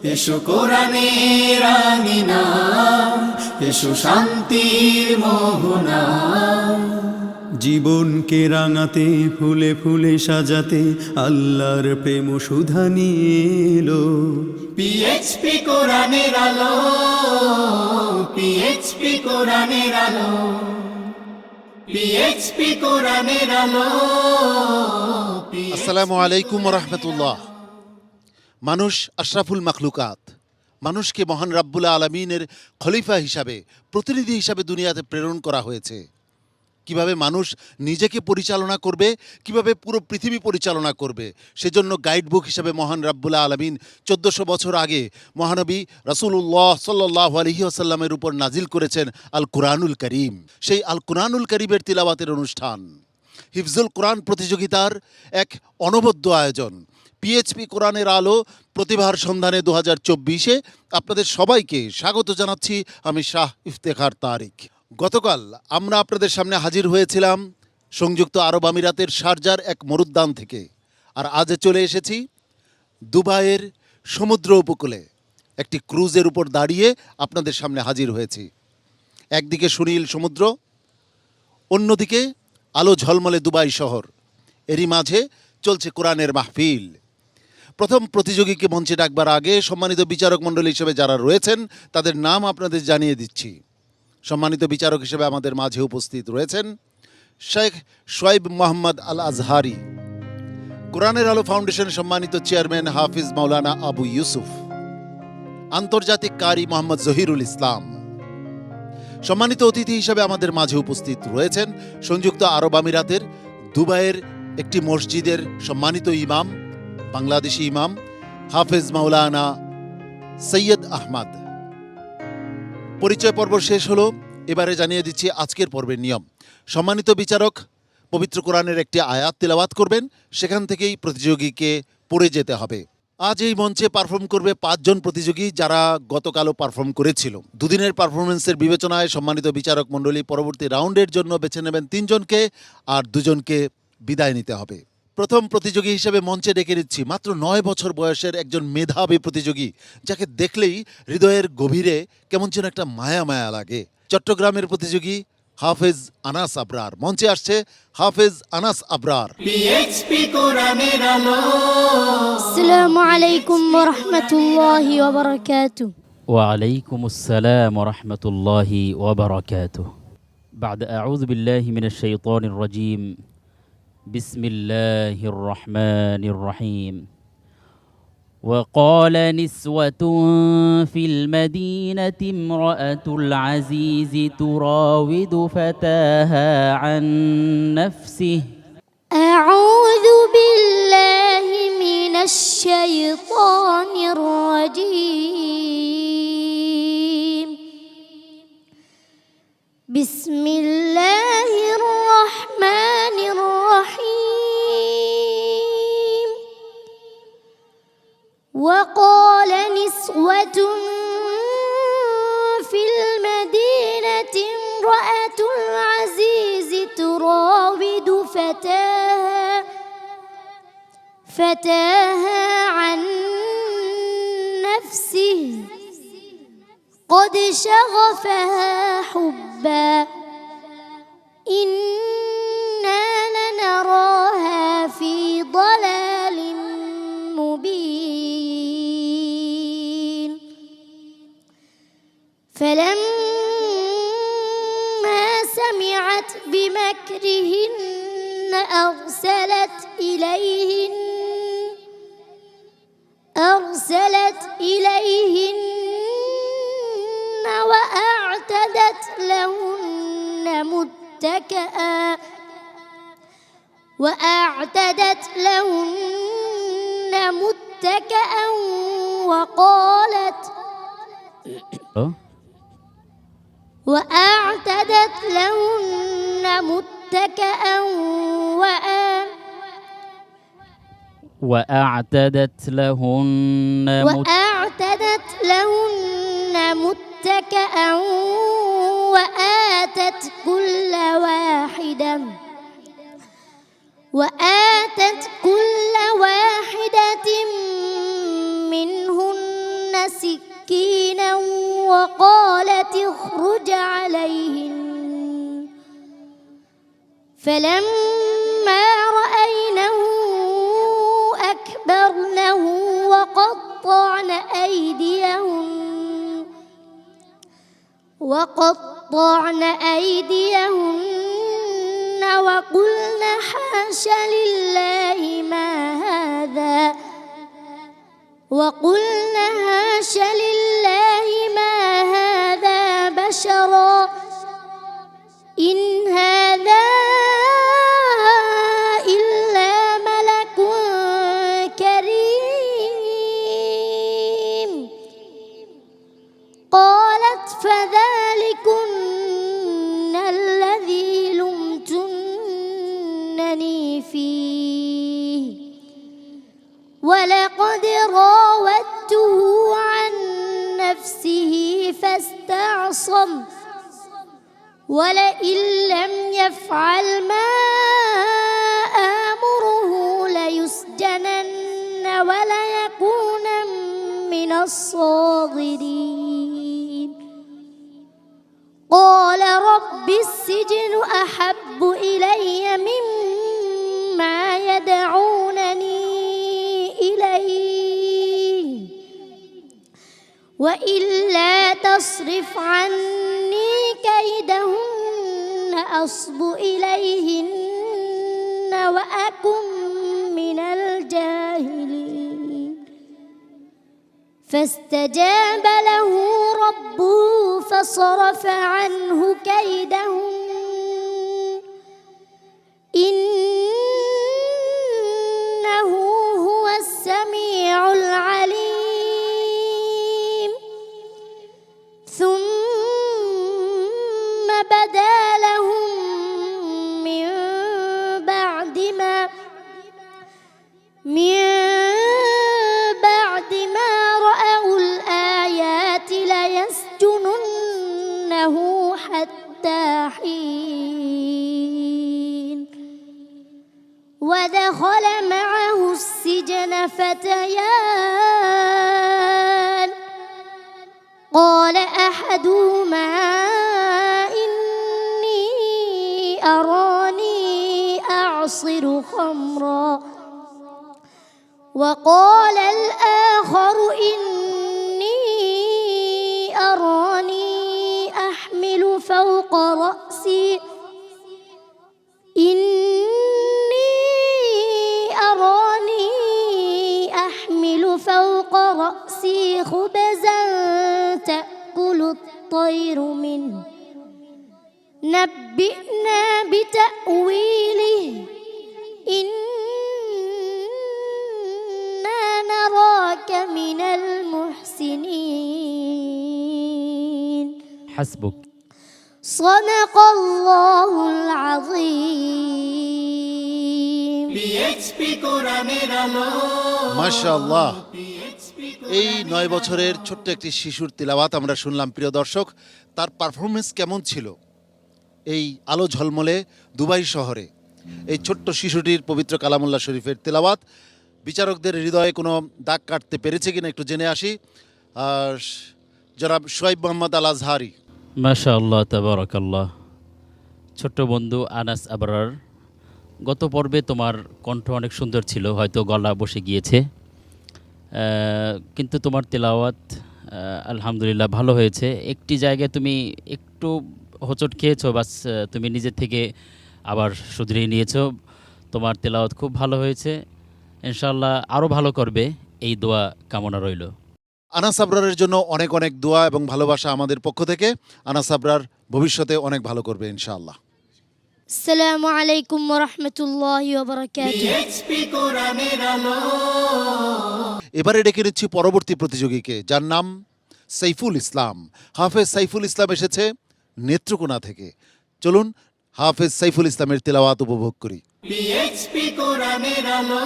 এসো কোরআনের আঙিনা, এসো শান্তির মোহনা, জীবনকে রাঙাতে ফুলে ফুলে সাজাতে আল্লাহর প্রেম সুধা নিয়ে এলো পিএইচপি কোরআনের আলো, পিএইচপি কোরআনের আলো, পিএইচপি কোরআনের আলো। আসসালামু আলাইকুম ওয়া রাহমাতুল্লাহ। মানুষ আশরাফুল মাখলুকাত। মানুষকে মহান রাব্বুল আলামিনের খলিফা হিসাবে, প্রতিনিধি হিসাবে দুনিয়াতে প্রেরণ করা হয়েছে। কিভাবে মানুষ নিজেকে পরিচালনা করবে, কিভাবে পুরো পৃথিবী পরিচালনা করবে, সেজন্য গাইডবুক হিসাবে মহান রাব্বুল আলামিন 1400 বছর আগে মহানবী রাসূলুল্লাহ সাল্লাল্লাহু আলাইহি ওয়াসাল্লামের উপর নাজিল করেছেন আল কুরআনুল কারীম। সেই আল কুরআনুল কারীমের তিলাওয়াতের অনুষ্ঠান, হিফজুল কোরআন প্রতিযোগিতার এক অনবদ্য আয়োজন পিএইচপি কোরআনের আলো প্রতিভার সন্ধানে 2024-এ আপনাদের সবাইকে স্বাগত জানাচ্ছি। আমি শাহ ইফতেখার তারিক। গতকাল আমরা আপনাদের সামনে হাজির হয়েছিলাম সংযুক্ত আরব আমিরাতের শারজার এক মরুদ্যান থেকে, আর আজ চলে এসেছি দুবাইয়ের সমুদ্র উপকূলে একটি ক্রুজের উপর দাঁড়িয়ে আপনাদের সামনে হাজির হয়েছি। একদিকে সুনীল সমুদ্র, অন্যদিকে আলো ঝলমলে দুবাই শহর, এরই মাঝে চলছে কোরআনের মাহফিল। প্রথম প্রতিযোগীকে মঞ্চে ডাকবার আগে সম্মানিত বিচারক মণ্ডলী হিসেবে যারা রয়েছেন তাদের নাম আপনাদের জানিয়ে দিচ্ছি। সম্মানিত বিচারক হিসেবে আমাদের মাঝে উপস্থিত রয়েছেন শেখ শোয়েব মোহাম্মদ আল আজহারি, কোরআনের আলো ফাউন্ডেশন সম্মানিত চেয়ারম্যান হাফিজ মাওলানা আবু ইউসুফ, আন্তর্জাতিক কারি মোহাম্মদ জহিরুল ইসলাম। সম্মানিত অতিথি হিসেবে আমাদের মাঝে উপস্থিত রয়েছেন সংযুক্ত আরব আমিরাতের দুবাইয়ের একটি মসজিদের সম্মানিত ইমাম, বাংলাদেশি ইমাম হাফেজ মাওলানা সৈয়দ আহমদ। পরিচয় পর্ব শেষ হলো, এবারে জানিয়ে দিচ্ছি আজকের পর্বের নিয়ম। সম্মানিত বিচারক পবিত্র কোরআনের একটি আয়াত তিলাওয়াত করবেন, সেখান থেকেই প্রতিযোগীকে পড়ে যেতে হবে। আজ এই মঞ্চে পারফর্ম করবে 5 জন প্রতিযোগী, যারা গতকালও পারফর্ম করেছিল। দুদিনের পারফরমেন্সের বিবেচনায় সম্মানিত বিচারক মণ্ডলী পরবর্তী রাউন্ডের জন্য বেছে নেবেন 3 জনকে, আর 2 জনকে বিদায় নিতে হবে। প্রথম প্রতিযোগী হিসেবে মঞ্চে ডেকে নিচ্ছি মাত্র 9 বছর বয়সের একজন মেধাবী প্রতিযোগী, যাকে দেখলেই হৃদয়ের গভীরে কেমন যেন একটা মায়া মায়া লাগে। চট্টগ্রামের প্রতিযোগী হাফেজ আনাস আবরার। মঞ্চে আসছে হাফেজ আনাস আবরার। পিএইচপি কোরআনের আলো। আসসালামু আলাইকুম ওয়া রাহমাতুল্লাহি ওয়া বারাকাতুহু। وعليكم السلام ورحمة الله وبركاته. بعد أعوذ بالله من الشيطان الرجيم. بسم الله الرحمن الرحيم. وقال نسوة في المدينة امرأة العزيز تراود فتاها عن نفسه. أعوذ بالله من الشيطان الرجيم. بسم الله الرحمن الرحيم. وقال نسوة في المدينة امرأة العزيز تراود فتاها عن نفسه قد شغفها حبا إنا لنراها في ضلال مبين. فلما سمعت بمكرهن أرسلت إليهن وأعتدت لهن متكئا وقالت وأعتدت لهن متكئا وآتت كل واحدة منهن سكينا وقالت اخرج عليهن فلما رأينه أكبرنه وقطعن أيديهن وقلن حاش لله ما هذا بشرا إن هذا إلا ملك كريم قالت فذلكن الذي لمتنني فيه ولقد راودته عن نفسه فاستعصم ولئن لم يفعل ما آمره ليسجنن وليكونا من الصاغرين قال رب السجن أحب إلي مما يدعونني إليه وإلا تصرف عني كيدهن أصب إليهن وأكن من الجاهلين فاستجاب له ربه فصرف عنه كيدهن إنه هو السميع العليم ثم بدا لهم من بعد ما رأوا الآيات ليسجننه حتى حين ودخل معه السجن فتيان قال أحدهما إني أراني أعصر خمرا وقال الآخر إني أراني أحمل فوق رأسي خبزا تأكل الطير منه نبئنا بتأويله إنا نراك من المحسنين حسبك صدق الله العظيم PHP কোরআনের আলো মাশাআল্লাহ। এই 9 বছরের ছোট্ট একটি শিশুর তিলাওয়াত আমরা শুনলাম প্রিয় দর্শক। তার পারফরমেন্স কেমন ছিল এই আলো ঝলমলে দুবাই শহরে? এই ছোট্ট শিশুটির পবিত্র কালামুল্লাহ শরীফের তিলাওয়াত বিচারকদের হৃদয়ে কোনো দাগ কাটতে পেরেছে কিনা একটু জেনে আসি। জনাব শোয়েব মোহাম্মদ আল আজহারি। মাশাআল্লাহ তাবারাকাল্লাহ। ছোট্ট বন্ধু আনাস আবরার, গত পর্বে তোমার কণ্ঠ অনেক সুন্দর ছিল, হয়তো গলা বসে গিয়েছে, কিন্তু তোমার তেলাওয়াত আলহামদুলিল্লাহ ভালো হয়েছে। একটি জায়গায় তুমি একটু হোঁচট খেয়েছো, বাস তুমি নিজের থেকে আবার শুধরিয়ে নিয়েছো। তোমার তেলাওয়াত খুব ভালো হয়েছে, ইনশাআল্লাহ আরও ভালো করবে, এই দোয়া কামনা রইল। আনাস আবরারের জন্য অনেক অনেক দোয়া এবং ভালোবাসা আমাদের পক্ষ থেকে। আনাস আবরার ভবিষ্যতে অনেক ভালো করবে ইনশাআল্লাহ। আসসালামু আলাইকুম ওয়া রাহমাতুল্লাহি ওয়া বারাকাতুহু। PHP কোরআনের আলো এবারে ডেকে নিচ্ছি পরবর্তী প্রতিযোগীকে, যার নাম সাইফুল ইসলাম। হাফেজ সাইফুল ইসলাম এসেছে নেত্রকোনা থেকে। চলুন হাফেজ সাইফুল ইসলামের তেলাওয়াত উপভোগ করি। PHP কোরআনের আলো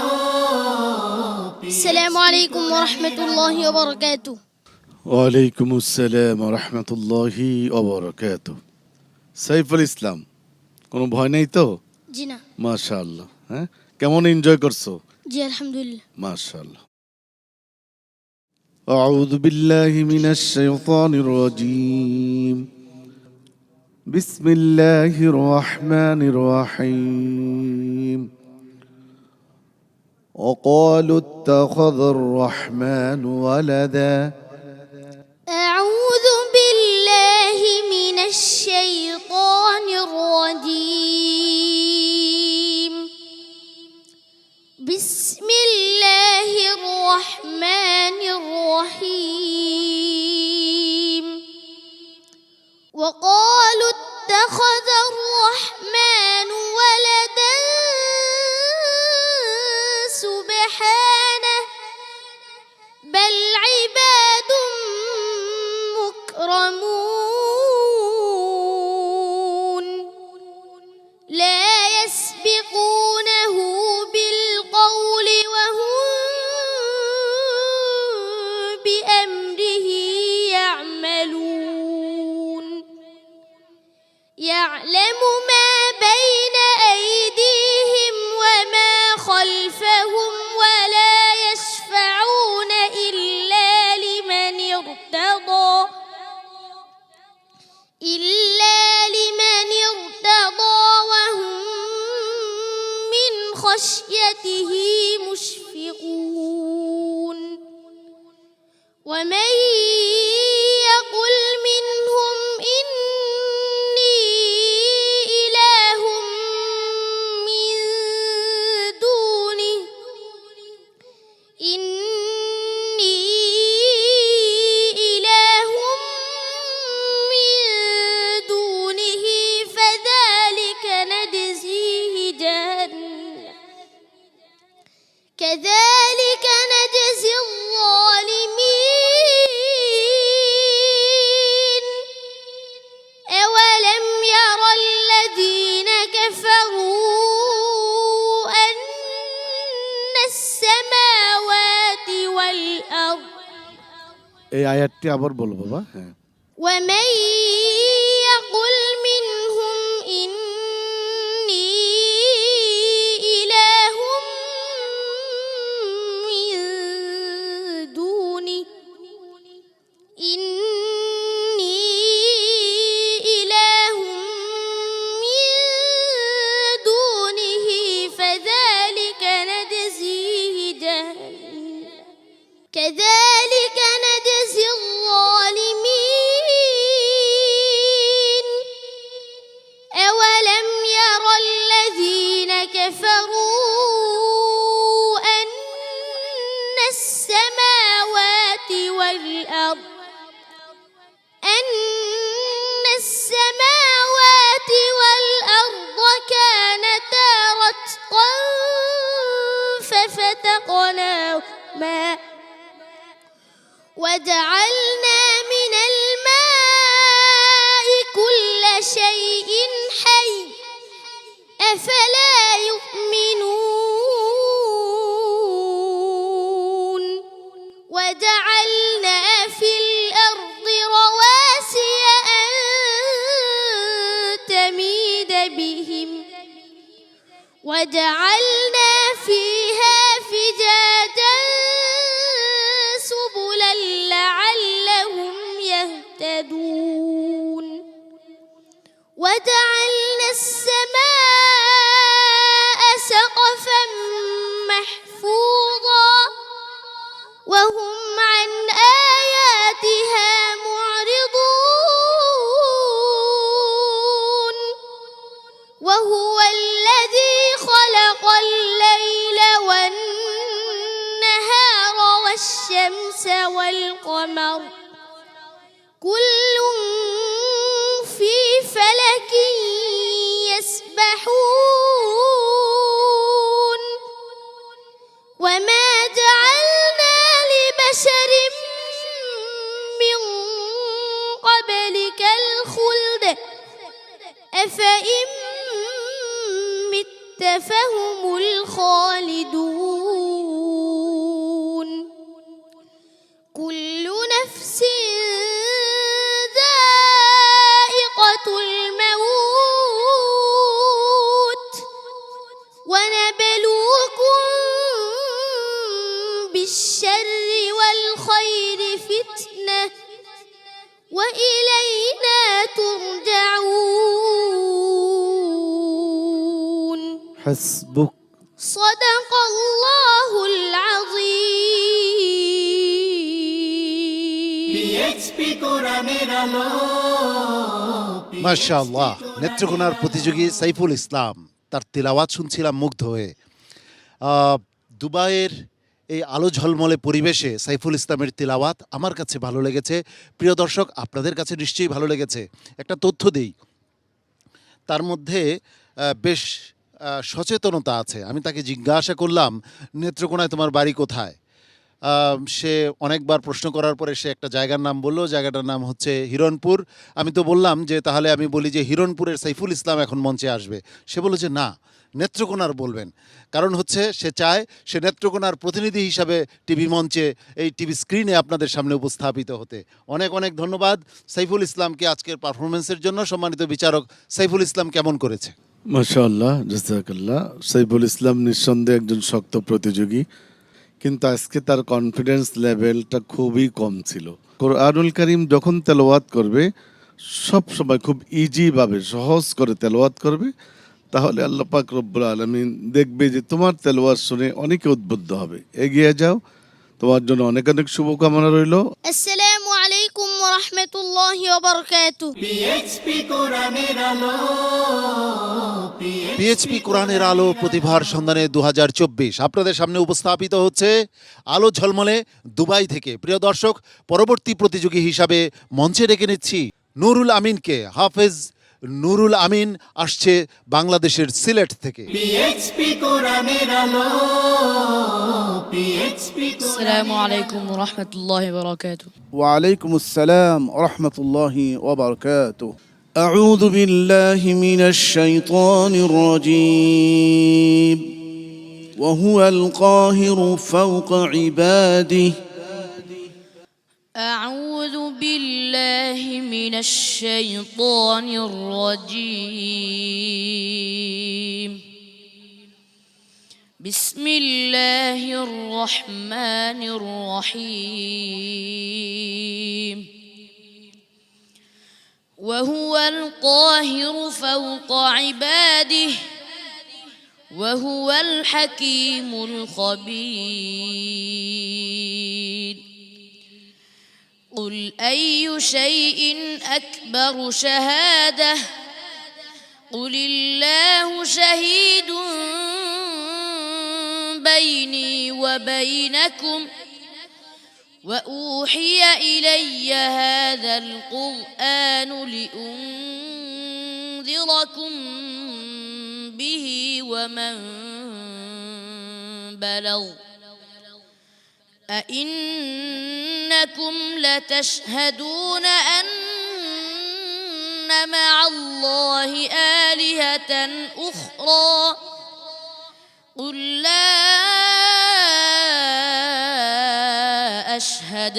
আসসালামু আলাইকুম ওয়া রাহমাতুল্লাহি ওয়া বারাকাতুহু। ওয়ালাইকুম আসসালাম রহমতুল্লাহি ওবরাকাতুহু। সাইফুল ইসলাম, কোনো ভয় নেই তো? জি না। মাশাআল্লাহ। হ্যাঁ, কেমন এনজয় করছো? জি আলহামদুলিল্লাহ। মাশাআল্লাহ। أعوذ بالله من الشيطان الرجيم بسم الله الرحمن الرحيم وقالوا اتخذ الرحمن ولدا أعوذ بالله من الشيطان الرجيم بسم الله الرحمن الرحيم وقالوا اتخذ الرحمن ولدا سبحانه بل عباد مكرمون لا يسبقونه بالقول وهم بأمره يعملون يعلم ما بين أيديهم وما خلفهم ولا يشفعون إلا لمن ارتضى وهم من خشيته مشفقون ومن يقل منهم إني إله من دونه إني إله من دونه فذلك نجزيه جهنم كذلك نجزي الظالمين أولم ير الذين كفروا أن السماوات والأرض এই আয়াতটি আবার বলো বাবা হ্যাঁ ومن يقل منهم إني إله من دونه إني إله من دونه فذلك نجزيه جهنم كذلك نجزي الظالمين أولم ير الذين كفروا أن السماوات والأرض كانتا رتقا ففتقناهما وجعلنا من الماء كل شيء حي أفلا يؤمنون وجعلنا في الأرض رواسي أن تميد بهم وجعلنا فيها فجاجا سبلا لعلهم يهتدون وجعلنا السماء سقفا محفوظا وهم عن آياتها معرضون وهو الذي خلق الليل والنهار والشمس والقمر كل في فلك يسبحون وما جعلنا لبشر من قبلك الخلد أفإن مت فهم الخالدون كل نفس ذائقة الموت ونبلوكم بالشر والخير وإلينا ترجعون حسبك صدق الله العظيم পিএইচপি কোরআনের আলো মাশাআল্লাহ, নেত্রকোনার প্রতিযোগী সাইফুল ইসলাম, তার তিলাওয়াত শুনছিলাম মুগ্ধ হয়ে। দুবাইয়ের এই আলো ঝলমলে পরিবেশে সাইফুল ইসলামের তিলাওয়াত আমার কাছে ভালো লেগেছে। প্রিয় দর্শক, আপনাদের কাছে নিশ্চয়ই ভালো লেগেছে। একটা তথ্য দিই, তার মধ্যে বেশ সচেতনতা আছে। আমি তাকে জিজ্ঞাসা করলাম, নেত্রকোনায় তোমার বাড়ি কোথায়? সে অনেকবার প্রশ্ন করার পরে সে একটা জায়গার নাম বললো, জায়গাটার নাম হচ্ছে হিরণপুর। আমি তো বললাম যে তাহলে আমি বলি যে হিরণপুরের সাইফুল ইসলাম এখন মঞ্চে আসবে। সে বলল যে না, নেত্রকোনার বলবেন। কারণ হচ্ছে সে চায় সে নেত্রকোনার প্রতিনিধি হিসাবে টিভি মঞ্চে, এই টিভি স্ক্রিনে আপনাদের সামনে উপস্থাপিত হতে। অনেক অনেক ধন্যবাদ সাইফুল ইসলামকে আজকের পারফরমেন্সের জন্য। সম্মানিত বিচারক, সাইফুল ইসলাম কেমন করেছে? মাশাআল্লাহ, জাযাকাল্লাহ। সাইফুল ইসলাম নিঃসন্দেহে একজন শক্ত প্রতিযোগী, কিন্তু আজকে তার কনফিডেন্স লেভেলটা খুবই কম ছিল। কোরআনুল কারীম যখন তেলাওয়াত করবে সব সময় খুব ইজিভাবে সহজ করে তেলাওয়াত করবে, তাহলে আল্লাহ পাক রব্বুল আলামিন দেখবে যে তোমার তেলাওয়াত শুনে অনেকে উদ্বুদ্ধ হবে। এগিয়ে যাও, তোমার জন্য অনেক অনেক শুভকামনা রইল। السلام عليكم ورحمة الله وبركاته পিএইচপি কোরআনের আলো পিএইচপি কোরআনের আলো প্রতিভার সন্ধানে 2024 আপনাদের সামনে উপস্থাপিত হচ্ছে আলো ঝলমলে দুবাই থেকে। প্রিয় দর্শক, পরবর্তী প্রতিযোগী হিসাবে মঞ্চে ডেকে নিচ্ছি নুরুল আমিনকে। হাফেজ নুরুল আমিন আসছে বাংলাদেশের সিলেট থেকে। পিএইচপি কোরআনের আলো পিএইচপি السلام عليكم ورحمة الله وبركاته. وعليكم السلام ورحمة الله وبركاته. أعوذ بالله من الشيطان الرجيم وهو القاهر فوق عباده. أعوذ بالله من الشيطان الرجيم. بسم الله الرحمن الرحيم. وهو القاهر فوق عباده وهو الحكيم الخبير. قل أي شيء أكبر شهادة قل الله شهيد بيني وبينكم وأوحي إلي هذا القرآن لأنذركم به ومن بلغ أئنكم لتشهدون أن مع الله آلهة أخرى قل لا أشهد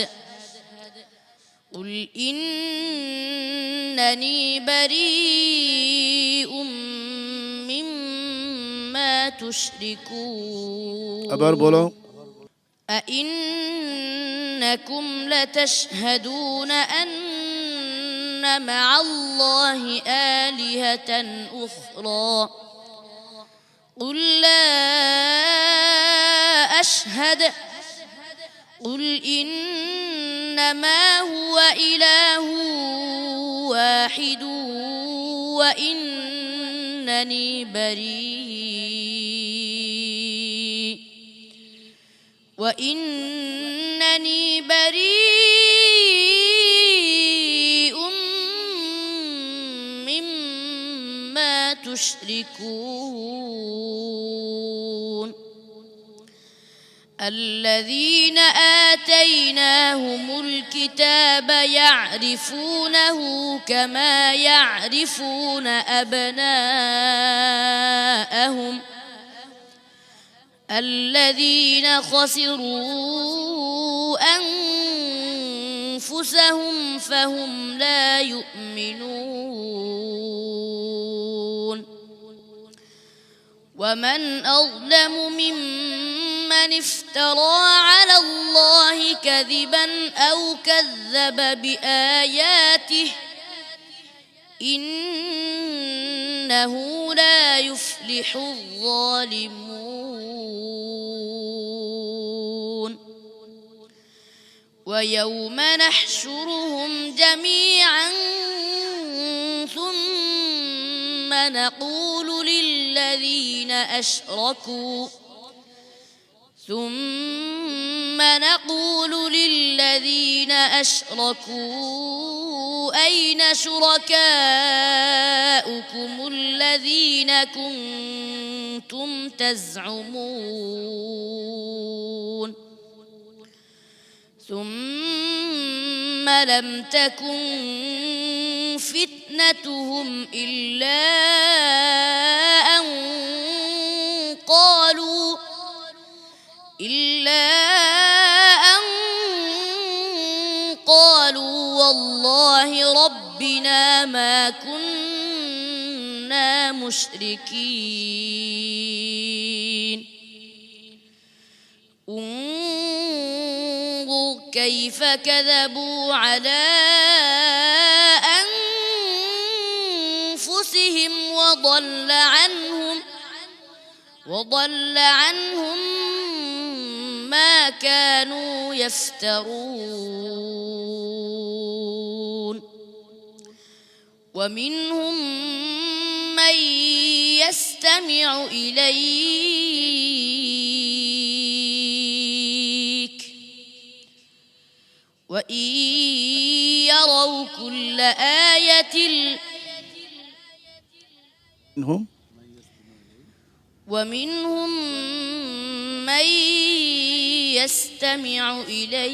قل إنني بريء مما تشركون أبار بولو. أئنكم لتشهدون أن مع الله آلهة أخرى قل لا أشهد قل إنما هو إله واحد وإنني بريء مما تشركون. الذين آتيناهم الكتاب يعرفونه كما يعرفون أبناءهم الذين خسروا أنفسهم فهم لا يؤمنون. ومن أظلم ممن من افترى على الله كذبا أو كذب بآياته إنه لا يفلح الظالمون ويوم نحشرهم جميعا ثم نقول للذين أشركوا أين شركاؤكم الذين كنتم تزعمون ثم لم تكن فتنتهم إلا أن قالوا والله ربنا ما كنا مشركين انظر كيف كذبوا على أنفسهم وضل عنهم ما كانوا يفترون ومنهم من يستمع إليك وإن يروا كل آية ومنهم من يستمع إليك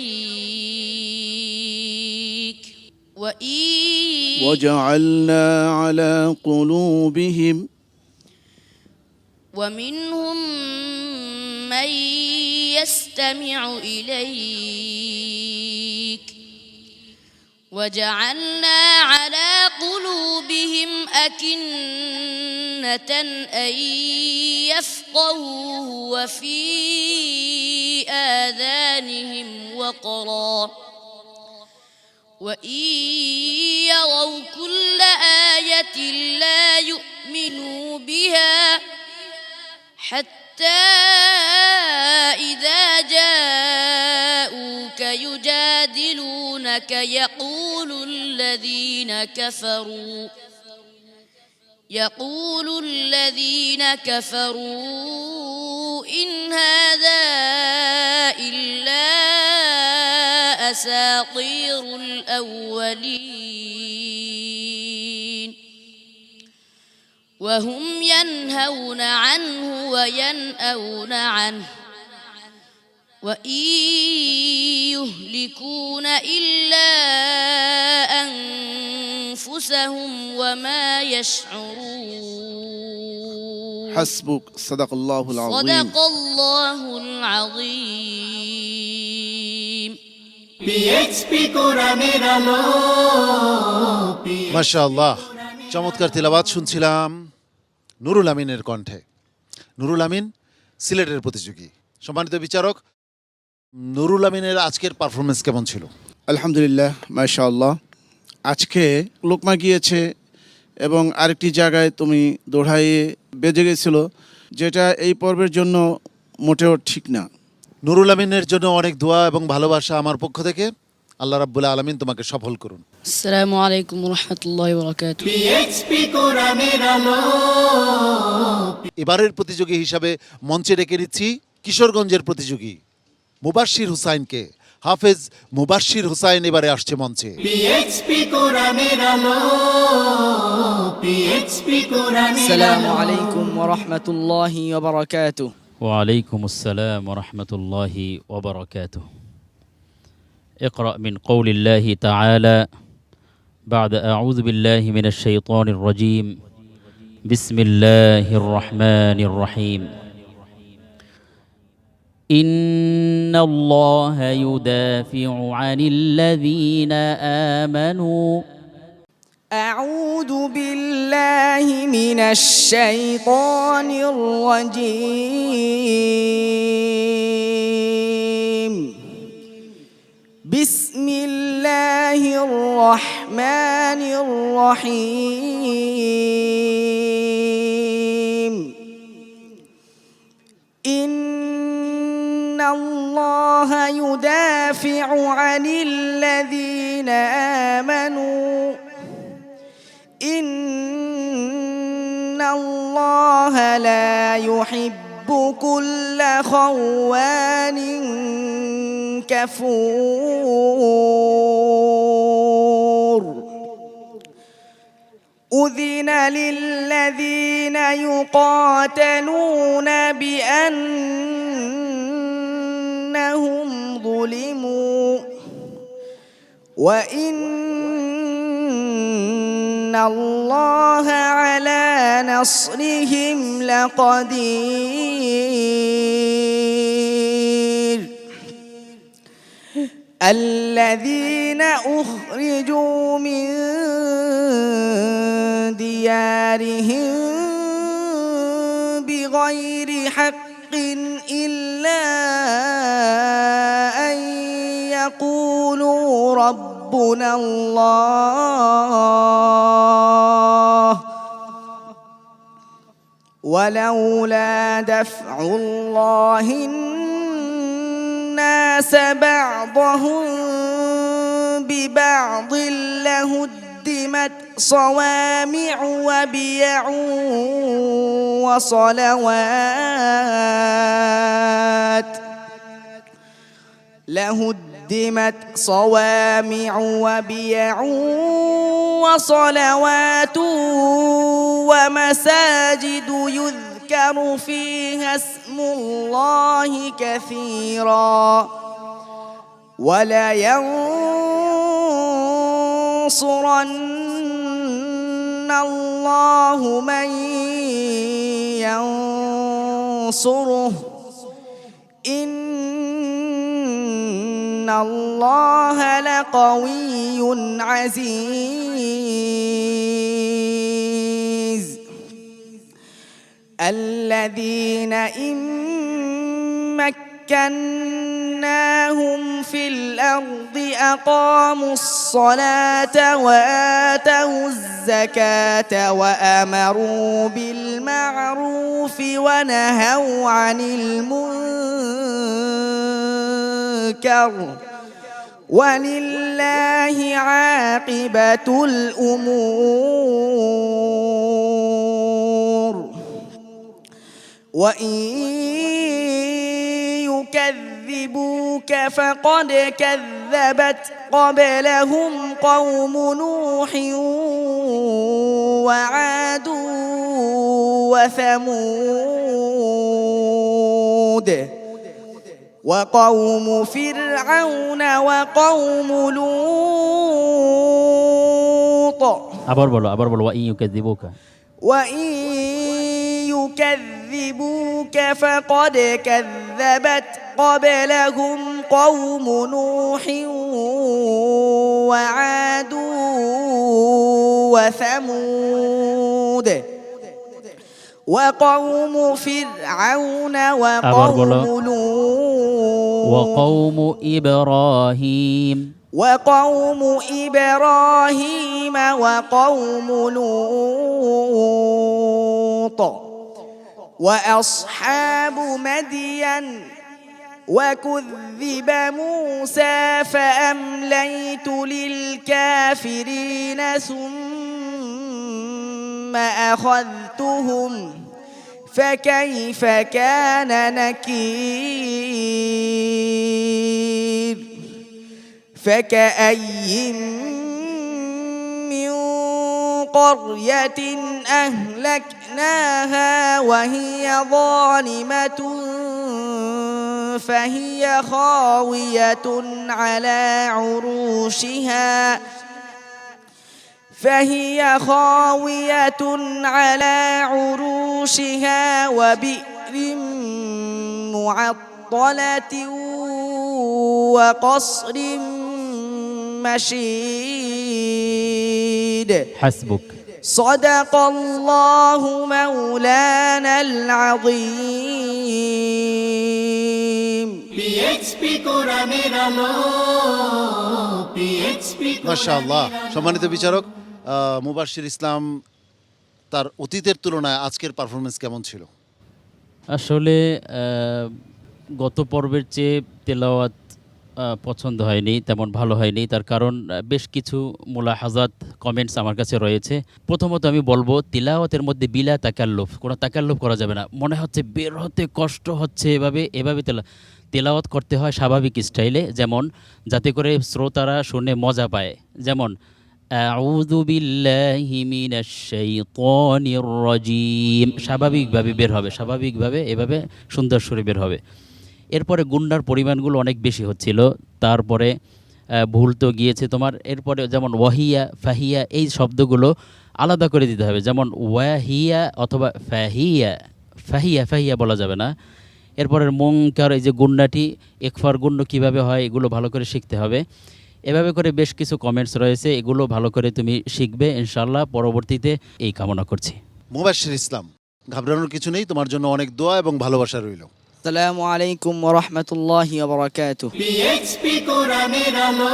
وجعلنا على قلوبهم ومنهم من يستمع إليك وجعلنا على قلوبهم أكنة أن يفقهوه وفي آذانهم وقرا وإن يروا كل آية لا يؤمنوا بها حتى إذا جاءوك يجادلونك يقول الذين كفروا إن هذا إلا أساطير الأولين وهم ينهون عنه وينأون عنه وإن يهلكون إلا أنفسهم وما يشعرون حسبك صدق الله العظيم صدق الله العظيم PHP কোরআনের আলো মাশাআল্লাহ, চমৎকার তিলাওয়াত শুনছিলাম নুরুল আমিনের কণ্ঠে। নুরুল আমিন সিলেটের প্রতিযোগী। সম্মানিত বিচারক, নুরুল আমিনের আজকের পারফরমেন্স কেমন ছিল? আলহামদুলিল্লাহ, মাশাআল্লাহ। আজকে লোকমা গিয়েছে এবং আরেকটি জায়গায় তুমি দৌড়াইয়ে বেজে গেছিল, যেটা এই পর্বের জন্য মোটেও ঠিক না। নুরুল আমিনের জন্য অনেক দোয়া এবং ভালোবাসা আমার পক্ষ থেকে। আল্লাহ রাব্বুল আলামিন তোমাকে সফল করুন। আসসালামু আলাইকুম ওয়া রাহমাতুল্লাহি ওয়া বারাকাতুহু। PHP কোরআনের আলো এবারের প্রতিযোগী হিসাবে মঞ্চে ডেকে নিচ্ছি কিশোরগঞ্জের প্রতিযোগী মুবাশশির হুসাইনকে। হাফেজ মুবাশশির হুসাইন এবারে আসছে মঞ্চে। PHP কোরআনের আলো PHP কোরআনের السلام আলো عليكم ورحمة الله وبركاته. وعليكم السلام ورحمة الله وبركاته. اقرأ من قول الله تعالى بعد أعوذ بالله من الشيطان الرجيم بسم الله الرحمن الرحيم إن الله يدافع عن الذين آمنوا أعوذ بالله من الشيطان الرجيم. الله الرحمن الرحيم إن الله يدافع عن الذين آمنوا إن الله لا يحب كل خوان كفور أذن للذين يقاتلون بأنهم ظلموا وإن الله على نصرهم لقدير الذين أخرجوا من ديارهم بغير حق إلا أن يقولوا ربنا الله ولولا دفع الله الناس بعضهم ببعض لهدمت صوامع وبيع وصلوات لهدمت صوامع وبيع وصلوات ومساجد يذكر فيها اسم الله كثيرا ولينصرن الله من ينصره إن الله لقوي عزيز الذين إن مكناهم في الأرض أقاموا الصلاة وآتوا الزكاة وأمروا بالمعروف ونهوا عن المنكر ولله عاقبة الأمور وإن يكذبوك فقد كذبت قبلهم قوم نوح وعاد وثمود وقوم فرعون وقوم لوط আবার বলো ওয়া ইউকাযিবুকা وإن يكذبوك فقد كذبت قبلهم قوم نوح وعاد وثمود وقوم فرعون وقوم لوط وقوم إبراهيم وقوم إبراهيم وقوم لوط وأصحاب مدين وكذب موسى فأمليت للكافرين ثم أخذتهم فكيف كان نكير فكأي من قرية أهلكناها وهي ظالمة فهي خاوية على عروشها وبئر معطلة وقصر مشيد حسبك صدق الله مولانا العظيم পিএইচপি কোরআনের আলো পিএইচপি মাশাআল্লাহ। সম্মানিত বিচারক, মুবাশশির ইসলাম তার অতীতের তুলনায় আজকের পারফরমেন্স কেমন ছিল? আসলে গত পর্বের চেয়ে তেলাওয়াত পছন্দ হয়নি, তেমন ভালো হয়নি। তার কারণ বেশ কিছু মুলাহাজাত, কমেন্টস আমার কাছে রয়েছে। প্রথমত আমি বলবো, তিলাওয়াতের মধ্যে বিলা তাকাল্লুফ, কোনো তাকাল্লুফ করা যাবে না। মনে হচ্ছে বের হতে কষ্ট হচ্ছে, এভাবে তেলাওয়াত করতে হয় স্বাভাবিক স্টাইলে, যেমন যাতে করে শ্রোতারা শুনে মজা পায়। যেমন আউযু বিল্লাহি মিনাশ শাইতানির রাজিম, স্বাভাবিকভাবে বের হবে, স্বাভাবিকভাবে এভাবে সুন্দর সুরে বের হবে। এরপরে গুন্ডার পরিমাণগুলো অনেক বেশি হচ্ছিল। তারপরে ভুল তো গিয়েছে তোমার। এরপরে যেমন ওয়াহিয়া, ফাহিয়া, এই শব্দগুলো আলাদা করে দিতে হবে। যেমন ওয়াহিয়া অথবা ফাহিয়া, ফাহিয়া ফাহিয়া বলা যাবে না। এরপরের মুনকার, এই যে গুন্ডাটি, একফার গুণ্ড কীভাবে হয় এগুলো ভালো করে শিখতে হবে। এভাবে করে বেশ কিছু কমেন্টস রয়েছে, এগুলো ভালো করে তুমি শিখবে ইনশাআল্লাহ। পরবর্তীতে এই কামনা করছি। মুবাশশির ইসলাম, ঘাবড়ানোর কিছু নেই, তোমার জন্য অনেক দোয়া এবং ভালোবাসা রইল। আসসালামু আলাইকুম ওয়া রাহমাতুল্লাহি ওয়া বারাকাতুহু। পিএইচপি কোরআনের আলো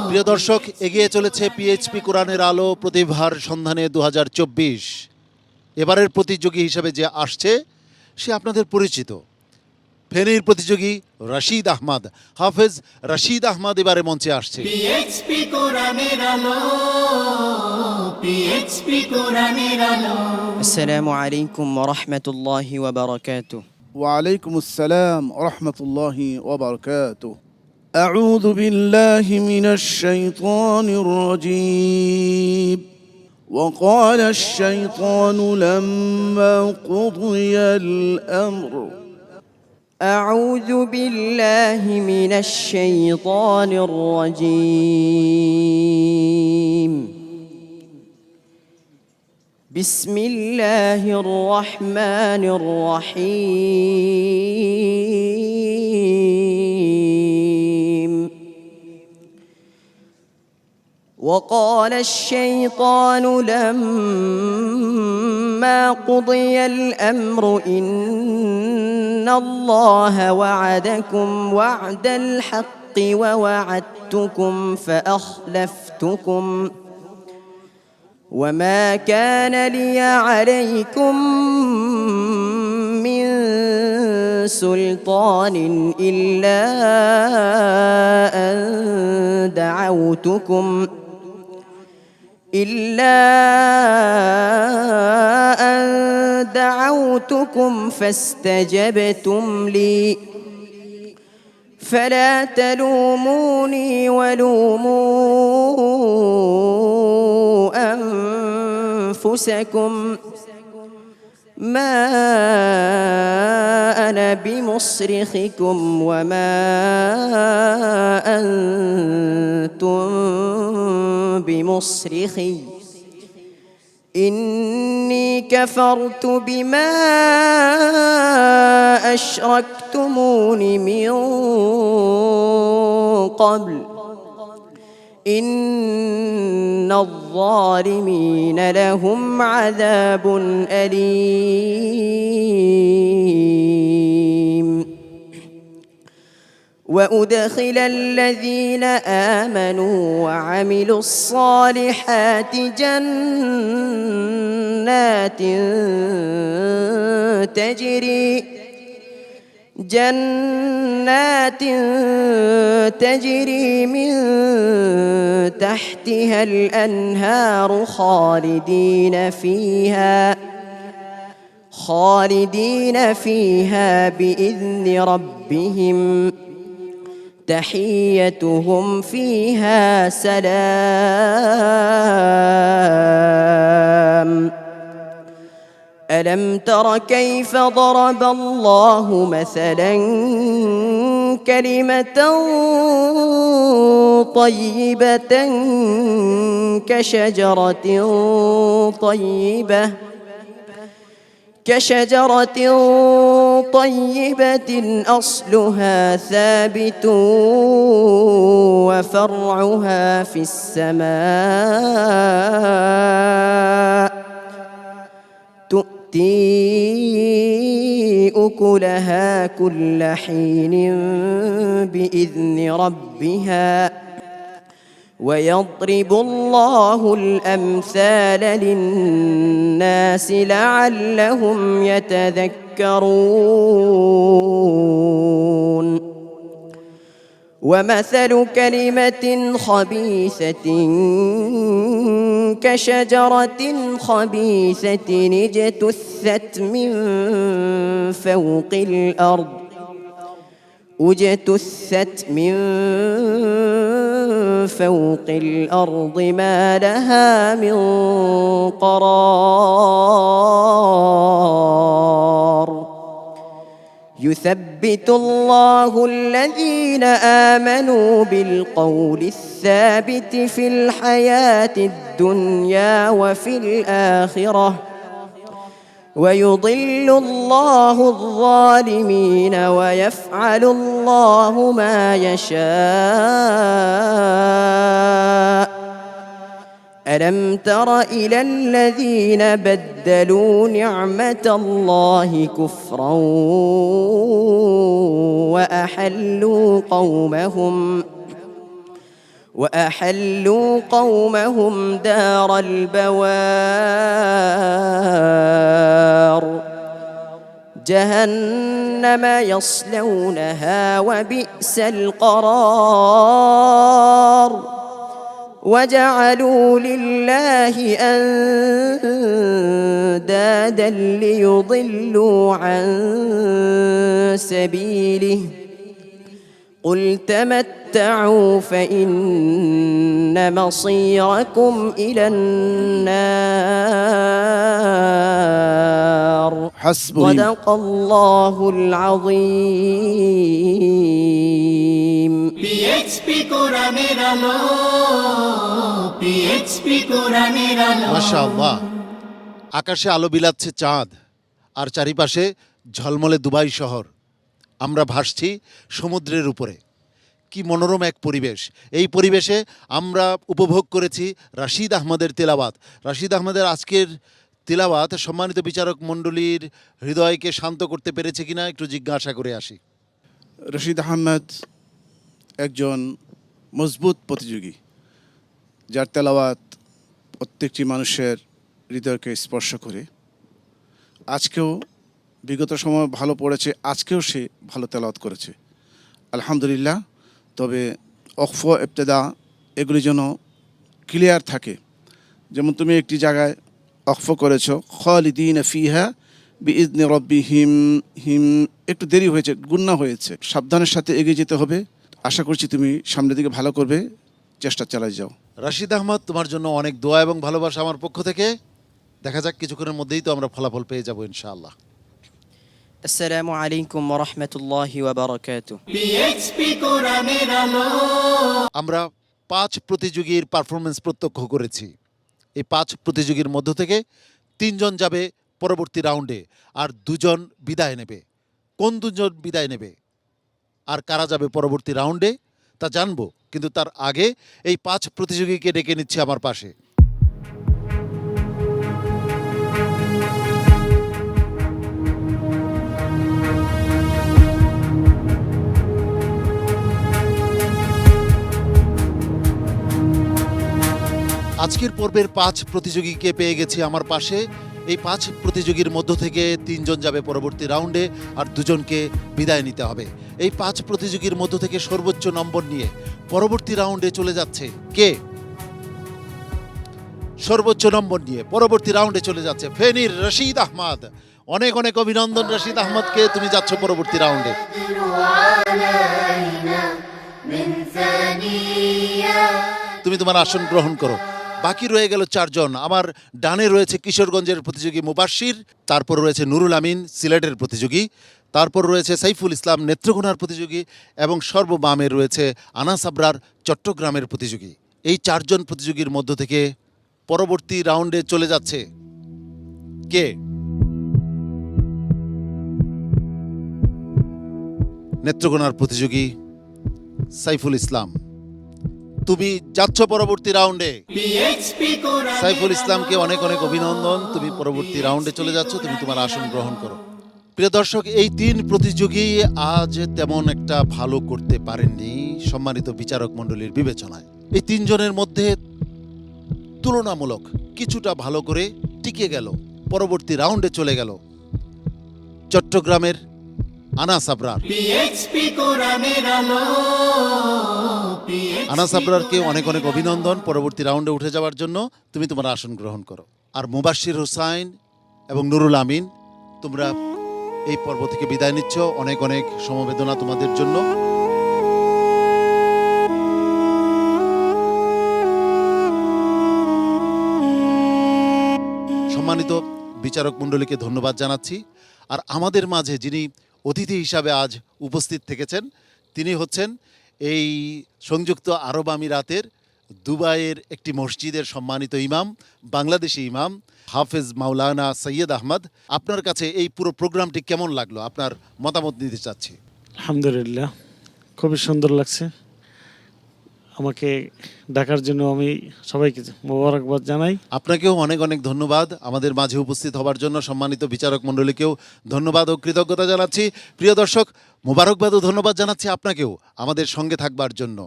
প্রিয় দর্শক, এগিয়ে চলেছে পিএইচপি কোরআনের আলো প্রতিভার সন্ধানে 2024। এবারের প্রতিযোগী হিসেবে যে আসছে সে আপনাদের পরিচিত, ফেনীর প্রতিযোগী রশিদ আহমদ, হাফেজ রশিদ আহমদ এবারে মঞ্চে আসছে। পিএইচপি কোরআনের আলো পিএইচপি কোরআনের আলো আসসালামু আলাইকুম ওয়া রাহমাতুল্লাহি ওয়া বারাকাতুহু। وعليكم السلام ورحمة الله وبركاته. أعوذ بالله من الشيطان الرجيم. وقال الشيطان لما قضي الأمر أعوذ بالله من الشيطان الرجيم. بسم الله الرحمن الرحيم. وقال الشيطان لما قضي الأمر إن الله وعدكم وعد الحق ووعدتكم فأخلفتكم وما كان لي عليكم من سلطان إلا أن دعوتكم فاستجبتم لي فلا تلوموني ولوموا أنفسكم ما أنا بمصرخكم وما أنتم بمصرخي إني كفرت بما أشركتمون من قبل إن الظالمين لهم عذاب أليم. وأدخل الذين آمنوا وعملوا الصالحات جنات تجري من تحتها الأنهار خالدين فيها بإذن ربهم تحيتهم فيها سلام. ألم تر كيف ضرب الله مثلا كلمة طيبة كشجرة طيبة أصلها ثابت وفرعها في السماء تؤتي أكلها كل حين بإذن ربها ويضرب الله الأمثال للناس لعلهم يتذكرون ومثل كلمة خبيثة كشجرة خبيثة اجتثت من فوق الأرض ما لها من قرار يثبت الله الذين آمنوا بالقول الثابت في الحياة الدنيا وفي الآخرة ويضل الله الظالمين ويفعل الله ما يشاء ألم تر إلى الذين بدلوا نعمة الله كفرا وأحلوا قومهم دار البوار جهنم يصلونها وبئس القرار وجعلوا لله أندادا ليضلوا عن سبيله قل تمتعوا فإن مصيركم إلى النار حسبه صدق الله العظيم পিএইচপি কোরআনের আলো, পিএইচপি কোরআনের আলো। মাশাআল্লাহ, আকাশে আলো বিলাচ্ছে চাঁদ, আর চারিপাশে ঝলমলে দুবাই শহর। আমরা ভাসছি সমুদ্রের উপরে। কি মনোরম এক পরিবেশ। এই পরিবেশে আমরা উপভোগ করেছি রাশিদ আহমদের তেলাওয়াত। রাশিদ আহমদের আজকের তেলাওয়াত সম্মানিত বিচারক মণ্ডলীর হৃদয়কে শান্ত করতে পেরেছে কিনা একটু জিজ্ঞাসা করে আসি। রশিদ আহমেদ একজন মজবুত প্রতিযোগী, যার তেলাওয়াত প্রত্যেকটি মানুষের হৃদয়কে স্পর্শ করে। আজকেও বিগত সময় ভালো পড়েছে, আজকেও সে ভালো তেলাওয়াত করেছে, আলহামদুলিল্লাহ। তবে ওকফ ইবতেদা এগুলি যেন ক্লিয়ার থাকে। যেমন তুমি একটি জায়গায় ওকফ করেছো খালিদিন ফিহা বিইذনি রাব্বিহিম, হিম একটু দেরি হয়েছে, গুন্না হয়েছে। সাবধানের সাথে এগিয়ে যেতে হবে। আশা করছি তুমি সামনের দিকে ভালো করবে, চেষ্টা চালিয়ে যাও। রাশিদ আহমদ, তোমার জন্য অনেক দোয়া এবং ভালোবাসা আমার পক্ষ থেকে। দেখা যাক কিছুক্ষণের মধ্যেই তো আমরা ফলাফল পেয়ে যাব ইনশাআল্লাহ। আসসালামু আলাইকুম ওয়া রাহমাতুল্লাহি ওয়া বারাকাতুহু। পিএইচপি কোরআনের আলো। আমরা 5 প্রতিযোগীর পারফরমেন্স প্রত্যক্ষ করেছি। এই 5 প্রতিযোগীর মধ্য থেকে 3 জন যাবে পরবর্তী রাউন্ডে, আর 2 জন বিদায় নেবে। কোন 2 জন বিদায় নেবে আর কারা যাবে পরবর্তী রাউন্ডে তা জানবো, কিন্তু তার আগে এই 5 প্রতিযোগীকে ডেকে নিচ্ছি আমার পাশে। আজকের পর্বের 5 প্রতিযোগীকে পেয়ে গেছি আমার পাশে। এই 5 প্রতিযোগীর মধ্য থেকে 3 জন যাবে পরবর্তী রাউন্ডে, আর 2 জনকে বিদায় নিতে হবে। এই 5 প্রতিযোগীর মধ্য থেকে সর্বোচ্চ নম্বর নিয়ে পরবর্তী রাউন্ডে চলে যাচ্ছে কে? সর্বোচ্চ নম্বর নিয়ে পরবর্তী রাউন্ডে চলে যাচ্ছে ফেনীর রশিদ আহমদ। অনেক অনেক অভিনন্দন রশিদ আহমদকে, তুমি যাচ্ছ পরবর্তী রাউন্ডে। তুমি তোমার আসন গ্রহণ করো। বাকি রয়ে গেল 4 জন। আমার ডানে রয়েছে কিশোরগঞ্জের প্রতিযোগী মুবাশশির, তারপর রয়েছে নুরুল আমিন সিলেটের প্রতিযোগী, তারপর রয়েছে সাইফুল ইসলাম নেত্রকোনার প্রতিযোগী, এবং সর্ববামে রয়েছে আনাস আবরার চট্টগ্রামের প্রতিযোগী। এই 4 জন প্রতিযোগীর মধ্য থেকে পরবর্তী রাউন্ডে চলে যাচ্ছে কে? নেত্রকোনার প্রতিযোগী সাইফুল ইসলাম, তুমি যাচ্ছ পরবর্তী রাউন্ডে। পিএইচপি কোরআনের সাইফুল ইসলামকে অনেক অনেক অভিনন্দন, তুমি পরবর্তী রাউন্ডে চলে যাচ্ছ। তুমি তোমার আসন গ্রহণ করো। প্রিয় দর্শক, এই 3 প্রতিযোগী আজ তেমন একটা ভালো করতে পারেননি সম্মানিত বিচারক মণ্ডলীর বিবেচনায়। এই 3 জনের মধ্যে তুলনামূলক কিছুটা ভালো করে টিকে গেল, পরবর্তী রাউন্ডে চলে গেল চট্টগ্রামের আনাস আবরার। পিএইচপি কোরআনের আলো আনাস আবরারকে অনেক অনেক অভিনন্দন পরবর্তী রাউন্ডে উঠে যাওয়ার জন্য। তুমি তোমার আসন গ্রহণ করো। আর মুবাশশির হোসাইন এবং নুরুল আমিন, তোমরা এই পর্ব থেকে বিদায় নিচ্ছ। অনেক অনেক সমবেদনা তোমাদের জন্য। সম্মানিত বিচারক মণ্ডলীকে ধন্যবাদ জানাচ্ছি। আর আমাদের মাঝে যিনি অতিথি হিসাবে আজ উপস্থিত থেকেছেন, তিনি হচ্ছেন এই সংযুক্ত আরব আমিরাতের দুবাইয়ের একটি মসজিদের সম্মানিত ইমাম, বাংলাদেশি ইমাম হাফেজ মাওলানা সৈয়দ আহমদ। আপনার কাছে এই পুরো প্রোগ্রামটি কেমন লাগলো, আপনার মতামত নিতে চাচ্ছি। আলহামদুলিল্লাহ, খুবই সুন্দর লাগছে। আমাকে ডাকার জন্য আমি সবাইকে মোবারকবাদ জানাই। আপনাকেও অনেক অনেক ধন্যবাদ আমাদের মাঝে উপস্থিত হবার জন্য। সম্মানিত বিচারক মণ্ডলীকেও ধন্যবাদ ও কৃতজ্ঞতা জানাচ্ছি। প্রিয় দর্শক, মোবারকবাদ ও ধন্যবাদ জানাচ্ছি আপনাকেও আমাদের সঙ্গে থাকবার জন্য।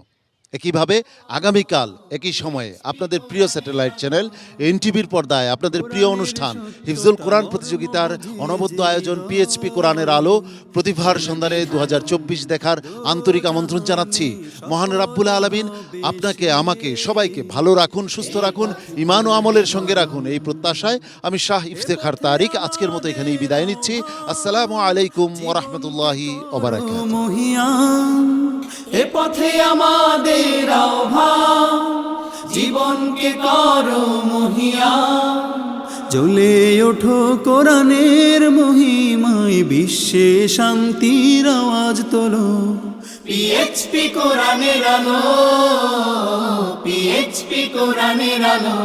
একইভাবে আগামীকাল একই সময়ে আপনাদের প্রিয় স্যাটেলাইট চ্যানেল এনটিভির পর্দায় আপনাদের প্রিয় অনুষ্ঠান হিফজুল কোরআন প্রতিযোগিতার অনবদ্য আয়োজন পিএইচপি কোরআনের আলো প্রতিভার সন্ধানে 2024 দেখার আন্তরিক আমন্ত্রণ জানাচ্ছি। মহান রাব্বুল আলামিন আপনাকে, আমাকে, সবাইকে ভালো রাখুন, সুস্থ রাখুন, ঈমান ও আমলের সঙ্গে রাখুন, এই প্রত্যাশায় আমি শাহ ইফতেখার তারিক আজকের মতো এখানেই বিদায় নিচ্ছি। আসসালামু আলাইকুম ওয়া রাহমাতুল্লাহি ওয়া বারাকাতুহু। মহিয়ান এ পথে আমাদের আহ্বান, জীবনকে করো মহিয়ান। জ্বলে ওঠো কোরআনের মহিমায়, বিশ্বে শান্তির আওয়াজ তোলো। পিএইচপি কোরআনের আলো, পিএইচপি কোরআনের আলো।